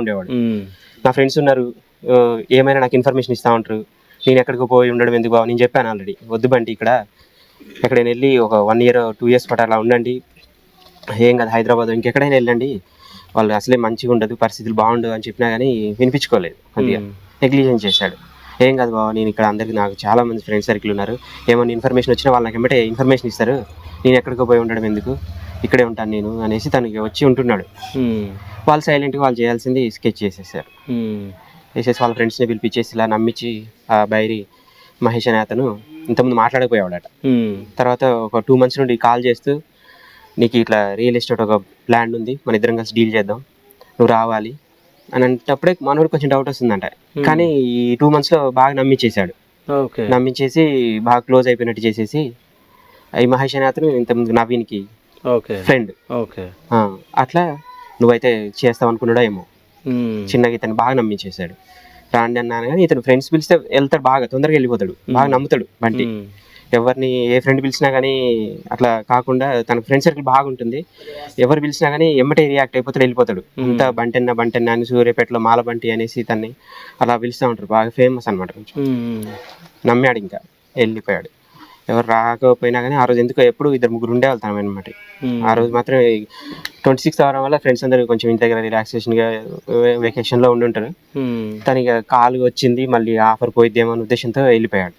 ఉండేవాడు. నా ఫ్రెండ్స్ ఉన్నారు, ఏమైనా నాకు ఇన్ఫర్మేషన్ ఇస్తూ ఉంటారు. నేను ఎక్కడికి పోయి ఉండడం ఎందుకు బావ, నేను చెప్పాను ఆల్రెడీ, వద్దు బంటి ఇక్కడ ఎక్కడైనా వెళ్ళి ఒక 1 year 2 years పాటు అలా ఉండండి, ఏం కాదు హైదరాబాద్ ఇంకెక్కడైనా వెళ్ళండి, వాళ్ళు అసలే మంచిగా ఉండదు, పరిస్థితులు బాగుండవు అని చెప్పినా కానీ వినిపించుకోలేదు. కొద్దిగా నెగ్లిజెన్స్ చేశాడు. ఏం కాదు బావ, నేను ఇక్కడ అందరికి నాకు చాలా మంది ఫ్రెండ్స్ సర్కిల్ ఉన్నారు, ఏమైనా ఇన్ఫర్మేషన్ వచ్చినా వాళ్ళు నాకు వెంబటే ఇన్ఫర్మేషన్ ఇస్తారు, నేను ఎక్కడికో పోయి ఉండడం ఎందుకు, ఇక్కడే ఉంటాను నేను అనేసి తనకి వచ్చి ఉంటున్నాడు. వాళ్ళు సైలెంట్గా వాళ్ళు చేయాల్సింది స్కెచ్ చేసేసారు. వేసేసి వాళ్ళ ఫ్రెండ్స్ని పిలిపించేసి ఇలా నమ్మించి ఆ బైరి మహేష్ అనే అతను ఇంతకుముందు మాట్లాడకపోయాడట. తర్వాత ఒక 2 months నుండి కాల్ చేస్తూ, నీకు ఇట్లా రియల్ ఎస్టేట్ ఒక ల్యాండ్ ఉంది, మన ఇద్దరం కలిసి డీల్ చేద్దాం, నువ్వు రావాలి అని అంటప్పుడే మనోడు కొంచెం డౌట్ వస్తుందంట. కానీ ఈ 2 monthsలో బాగా నమ్మించేశాడు. నమ్మించేసి బాగా క్లోజ్ అయిపోయినట్టు చేసేసి, ఈ మహేష్ అనే అతను ఇంతకుముందు నవీన్కి ఫ్రెండ్. అట్లా నువ్వైతే చేస్తావు అనుకున్నాడో ఏమో, చిన్నగా ఇతను బాగా నమ్మించేశాడు. రాండి అన్నాను కానీ ఇతను ఫ్రెండ్స్ పిలిస్తే వెళ్తాడు, బాగా తొందరగా వెళ్ళిపోతాడు, బాగా నమ్ముతాడు బంటి. ఎవరిని ఏ ఫ్రెండ్ పిలిచినా కానీ అట్లా కాకుండా తన ఫ్రెండ్ సర్కిల్ బాగుంటుంది, ఎవరు పిలిచినా కానీ ఎమ్మటే రియాక్ట్ అయిపోతాడు, వెళ్ళిపోతాడు. అంతా బంటెన్న అని సూర్యాపేటలో మాల బంటి అనేసి తన్ని అలా పిలుస్తూ ఉంటారు, బాగా ఫేమస్ అనమాట. కొంచెం నమ్మాడు, ఇంకా వెళ్ళిపోయాడు. ఎవరు రాకపోయినా కానీ ఆ రోజు ఎందుకో ఎప్పుడు 2-3 ఉండేవాళ్ళు తన అనమాట. ఆ రోజు మాత్రం 26 అవడం వల్ల ఫ్రెండ్స్ అందరూ కొంచెం ఇంటి దగ్గర రిలాక్సేషన్గా వెకేషన్లో ఉండి ఉంటారు. తనకి కాల్ వచ్చింది, మళ్ళీ ఆఫర్ పోయిద్దేమో అనే ఉద్దేశంతో వెళ్ళిపోయాడు.